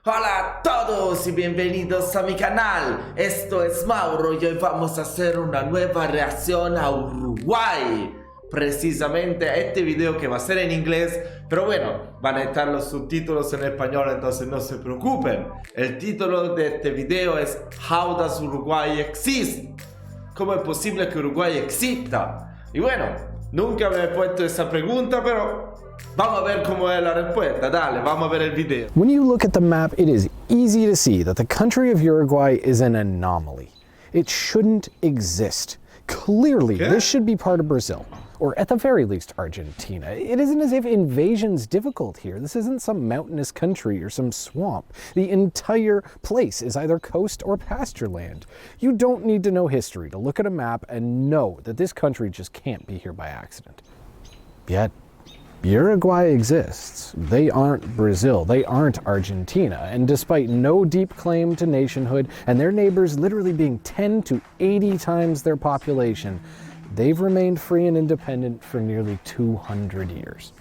Hola a todos y bienvenidos a mi canal. Esto es Mauro y hoy vamos a hacer una nueva reacción a Uruguay. Precisamente a este video que va a ser en inglés, pero bueno, van a estar los subtítulos en español, entonces no se preocupen. El título de este video es How does Uruguay exist? ¿Cómo es posible que Uruguay exista? Y bueno, nunca me he puesto esa pregunta, pero vamos a ver cómo es la respuesta. Dale, vamos a ver el video. When you look at the map, it is easy to see that the country of Uruguay is an anomaly. It shouldn't exist. Clearly, this should be part of Brazil, or at the very least, Argentina. It isn't as if invasion's difficult here. This isn't some mountainous country or some swamp. The entire place is either coast or pasture land. You don't need to know history to look at a map and know that this country just can't be here by accident. Yet, Uruguay exists. They aren't Brazil, they aren't Argentina, and despite no deep claim to nationhood and their neighbors literally being 10 to 80 times their population, they've remained free and independent for nearly 200 years.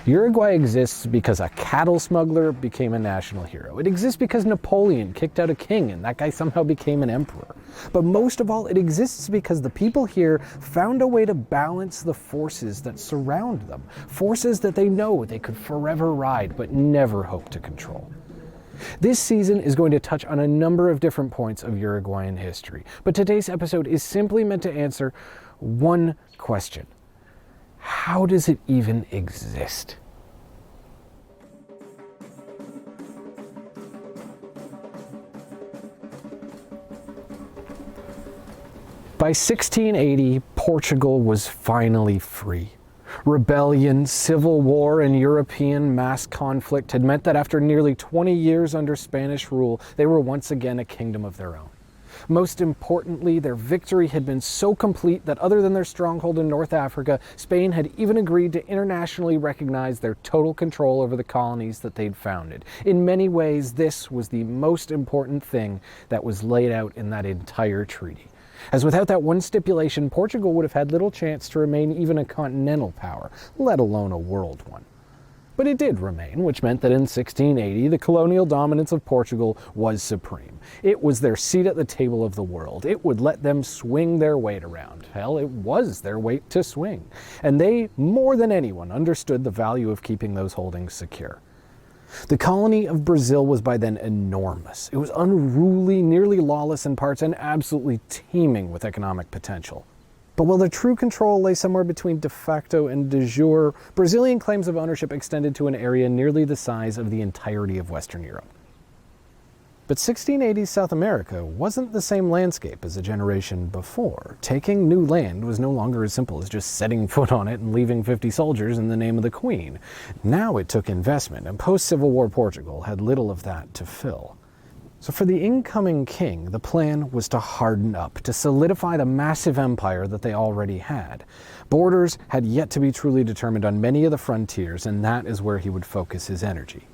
Uruguay exists because a cattle smuggler became a national hero. It exists because Napoleon kicked out a king and that guy somehow became an emperor. But most of all, it exists because the people here found a way to balance the forces that surround them. Forces that they know they could forever ride but never hope to control. This season is going to touch on a number of different points of Uruguayan history, but today's episode is simply meant to answer one question. How does it even exist? By 1680, Portugal was finally free. Rebellion, civil war, and European mass conflict had meant that after nearly 20 years under Spanish rule, they were once again a kingdom of their own. Most importantly, their victory had been so complete that other than their stronghold in North Africa, Spain had even agreed to internationally recognize their total control over the colonies that they'd founded. In many ways, this was the most important thing that was laid out in that entire treaty. As without that one stipulation, Portugal would have had little chance to remain even a continental power, let alone a world one. But it did remain, which meant that in 1680, the colonial dominance of Portugal was supreme. It was their seat at the table of the world. It would let them swing their weight around. Hell, it was their weight to swing. And they, more than anyone, understood the value of keeping those holdings secure. The colony of Brazil was by then enormous. It was unruly, nearly lawless in parts, and absolutely teeming with economic potential. But while the true control lay somewhere between de facto and de jure, Brazilian claims of ownership extended to an area nearly the size of the entirety of Western Europe. But 1680s South America wasn't the same landscape as a generation before. Taking new land was no longer as simple as just setting foot on it and leaving 50 soldiers in the name of the Queen. Now it took investment, and post-Civil War Portugal had little of that to fill. So for the incoming king, the plan was to harden up, to solidify the massive empire that they already had. Borders had yet to be truly determined on many of the frontiers, and that is where he would focus his energy.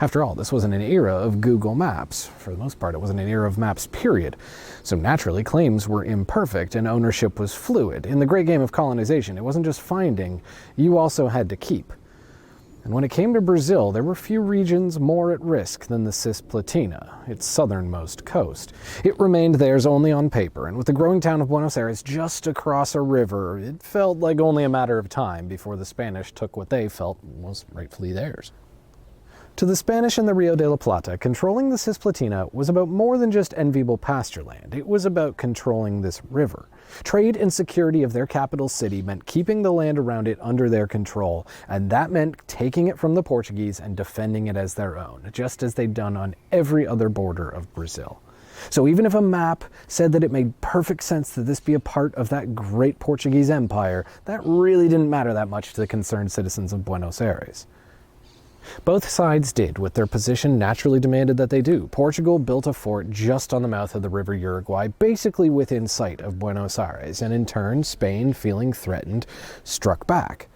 After all, this wasn't an era of Google Maps. For the most part, it wasn't an era of maps, period. So naturally, claims were imperfect and ownership was fluid. In the great game of colonization, it wasn't just finding, you also had to keep. And when it came to Brazil, there were few regions more at risk than the Cisplatina, its southernmost coast. It remained theirs only on paper, and with the growing town of Buenos Aires just across a river, it felt like only a matter of time before the Spanish took what they felt was rightfully theirs. To the Spanish in the Rio de la Plata, controlling the Cisplatina was about more than just enviable pasture land. It was about controlling this river. Trade and security of their capital city meant keeping the land around it under their control, and that meant taking it from the Portuguese and defending it as their own, just as they'd done on every other border of Brazil. So even if a map said that it made perfect sense that this be a part of that great Portuguese empire, that really didn't matter that much to the concerned citizens of Buenos Aires. Both sides did what their position naturally demanded that they do. Portugal built a fort just on the mouth of the river Uruguay, basically within sight of Buenos Aires, and in turn, Spain, feeling threatened, struck back.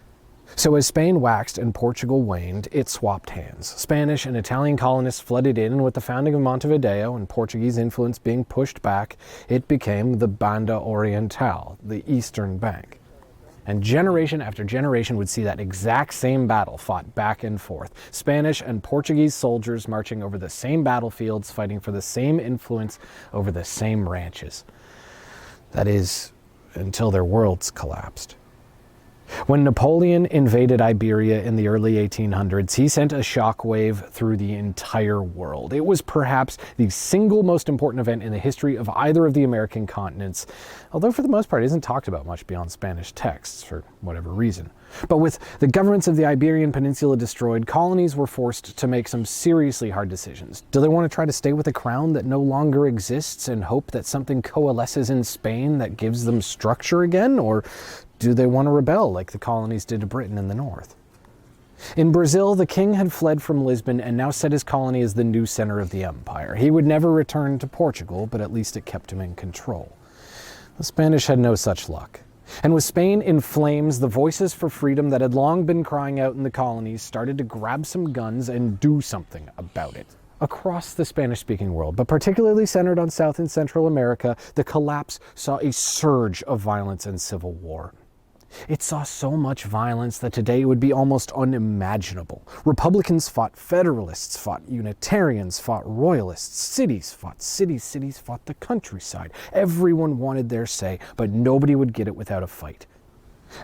So as Spain waxed and Portugal waned, it swapped hands. Spanish and Italian colonists flooded in, and with the founding of Montevideo and Portuguese influence being pushed back, it became the Banda Oriental, the eastern bank. And generation after generation would see that exact same battle fought back and forth. Spanish and Portuguese soldiers marching over the same battlefields, fighting for the same influence over the same ranches. That is, until their worlds collapsed. When Napoleon invaded Iberia in the early 1800s, he sent a shockwave through the entire world. It was perhaps the single most important event in the history of either of the American continents, although for the most part it isn't talked about much beyond Spanish texts, for whatever reason. But with the governments of the Iberian Peninsula destroyed, colonies were forced to make some seriously hard decisions. Do they want to try to stay with a crown that no longer exists and hope that something coalesces in Spain that gives them structure again, or do they want to rebel like the colonies did to Britain in the north? In Brazil, the king had fled from Lisbon and now set his colony as the new center of the empire. He would never return to Portugal, but at least it kept him in control. The Spanish had no such luck. And with Spain in flames, the voices for freedom that had long been crying out in the colonies started to grab some guns and do something about it. Across the Spanish-speaking world, but particularly centered on South and Central America, the collapse saw a surge of violence and civil war. It saw so much violence that today it would be almost unimaginable. Republicans fought Federalists, fought Unitarians, fought Royalists, cities fought cities, cities fought the countryside. Everyone wanted their say, but nobody would get it without a fight.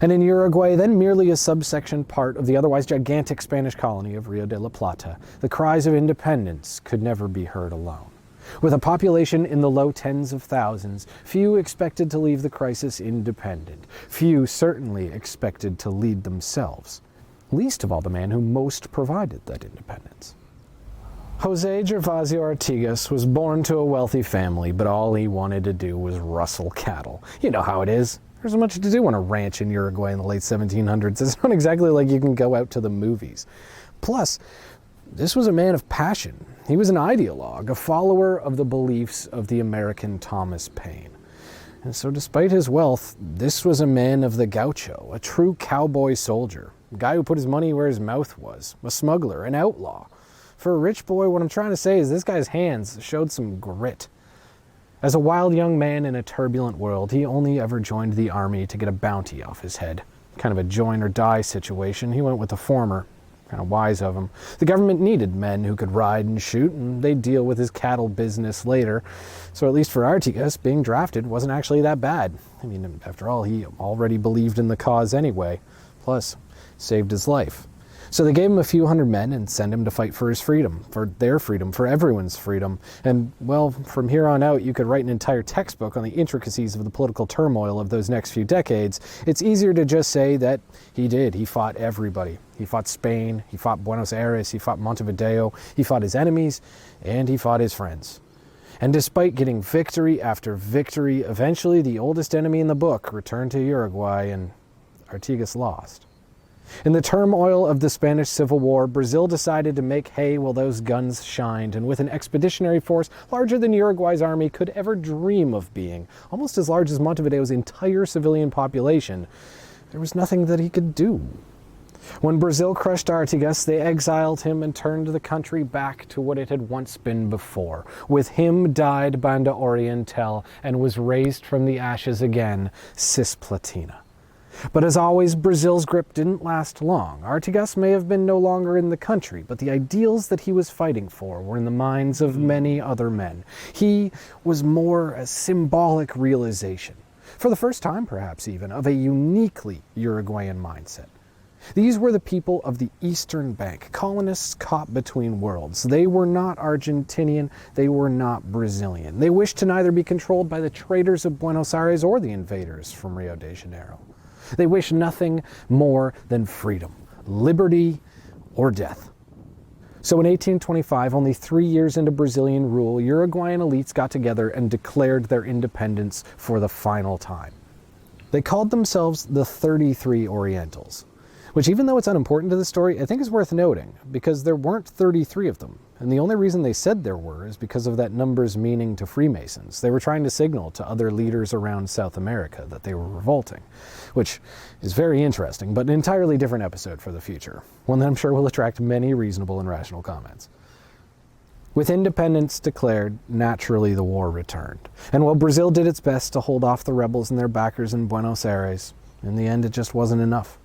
And in Uruguay, then merely a subsection part of the otherwise gigantic Spanish colony of Rio de la Plata, the cries of independence could never be heard alone. With a population in the low tens of thousands, few expected to leave the crisis independent. Few certainly expected to lead themselves, least of all the man who most provided that independence. Jose Gervasio Artigas was born to a wealthy family, but all he wanted to do was rustle cattle. You know how it is. There's much to do on a ranch in Uruguay in the late 1700s. It's not exactly like you can go out to the movies. Plus, this was a man of passion. He was an ideologue, a follower of the beliefs of the American Thomas Paine. And so despite his wealth, this was a man of the gaucho, a true cowboy soldier, a guy who put his money where his mouth was, a smuggler, an outlaw. For a rich boy, what I'm trying to say is this guy's hands showed some grit. As a wild young man in a turbulent world, he only ever joined the army to get a bounty off his head. Kind of a join or die situation. He went with the former. Kind of wise of him. The government needed men who could ride and shoot, and they'd deal with his cattle business later. So at least for Artigas, being drafted wasn't actually that bad. I mean, after all, he already believed in the cause anyway. Plus, saved his life. So they gave him a few hundred men and sent him to fight for his freedom, for their freedom, for everyone's freedom. And, well, from here on out, you could write an entire textbook on the intricacies of the political turmoil of those next few decades. It's easier to just say that he did. He fought everybody. He fought Spain, he fought Buenos Aires, he fought Montevideo, he fought his enemies, and he fought his friends. And despite getting victory after victory, eventually the oldest enemy in the book returned to Uruguay, and Artigas lost. In the turmoil of the Spanish Civil War, Brazil decided to make hay while those guns shined, and with an expeditionary force larger than Uruguay's army could ever dream of being, almost as large as Montevideo's entire civilian population, there was nothing that he could do. When Brazil crushed Artigas, they exiled him and turned the country back to what it had once been before. With him died Banda Oriental and was raised from the ashes again, Cisplatina. But as always, Brazil's grip didn't last long. Artigas may have been no longer in the country, but the ideals that he was fighting for were in the minds of many other men. He was more a symbolic realization, for the first time perhaps even, of a uniquely Uruguayan mindset. These were the people of the Eastern Bank, colonists caught between worlds. They were not Argentinian, they were not Brazilian. They wished to neither be controlled by the traders of Buenos Aires or the invaders from Rio de Janeiro. They wished nothing more than freedom, liberty, or death. So in 1825, only 3 years into Brazilian rule, Uruguayan elites got together and declared their independence for the final time. They called themselves the 33 Orientals, which, even though it's unimportant to the story, I think is worth noting, because there weren't 33 of them. And the only reason they said there were is because of that number's meaning to Freemasons. They were trying to signal to other leaders around South America that they were revolting, which is very interesting, but an entirely different episode for the future, one that I'm sure will attract many reasonable and rational comments. With independence declared, naturally the war returned. And while Brazil did its best to hold off the rebels and their backers in Buenos Aires, In the end, it just wasn't enough.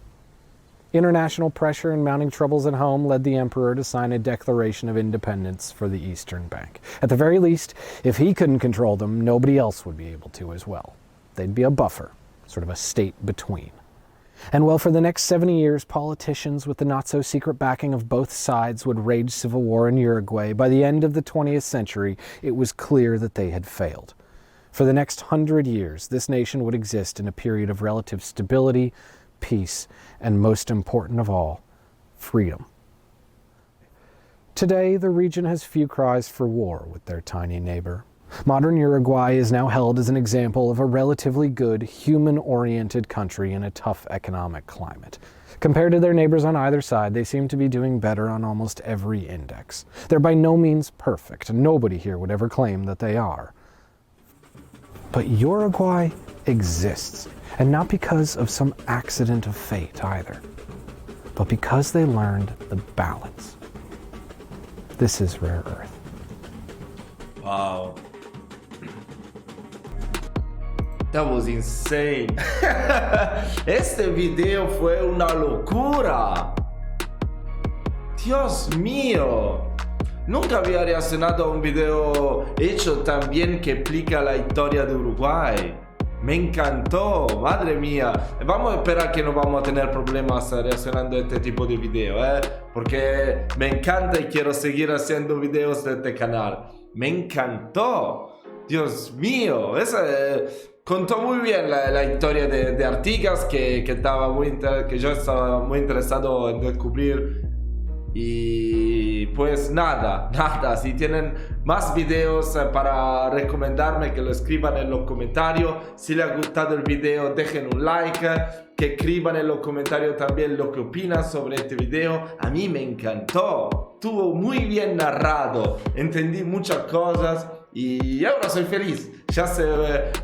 International pressure and mounting troubles at home led the emperor to sign a declaration of independence for the Eastern Bank. At the very least, if he couldn't control them, nobody else would be able to as well. They'd be a buffer, sort of a state between. And well, for the next 70 years, politicians with the not-so-secret backing of both sides would wage civil war in Uruguay. By the end of the 20th century, it was clear that they had failed. For the next 100 years, this nation would exist in a period of relative stability, peace, and most important of all, freedom. Today, the region has few cries for war with their tiny neighbor. Modern Uruguay is now held as an example of a relatively good, human-oriented country in a tough economic climate. Compared to their neighbors on either side, they seem to be doing better on almost every index. They're by no means perfect, and nobody here would ever claim that they are. But Uruguay exists, and not because of some accident of fate either, but because they learned the balance. This is Rare Earth. Wow. That was insane. Este video fue una locura. Dios mío. Nunca había reaccionado a un video hecho tan bien que explica la historia de Uruguay. Me encantó, madre mía. Vamos a esperar que no vamos a tener problemas reaccionando a este tipo de video, porque me encanta y quiero seguir haciendo videos de este canal. Me encantó. Dios mío, contó muy bien la historia de Artigas que yo estaba muy interesado en descubrir. Y pues nada, si tienen más videos para recomendarme, que lo escriban en los comentarios. Si les ha gustado el video, dejen un like, que escriban en los comentarios también lo que opinan sobre este video. A mí me encantó, estuvo muy bien narrado, entendí muchas cosas y ahora soy feliz. Ya sé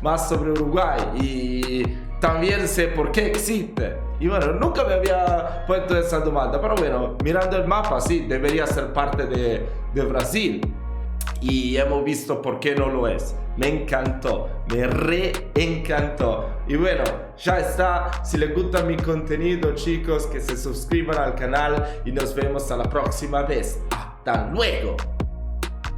más sobre Uruguay y también sé por qué existe. Y bueno, nunca me había puesto esa domanda, pero bueno, mirando el mapa, sí, debería ser parte de Brasil. Y hemos visto por qué no lo es. Me encantó, me encantó. Y bueno, ya está. Si les gusta mi contenido, chicos, que se suscriban al canal y nos vemos a la próxima vez. ¡Hasta luego!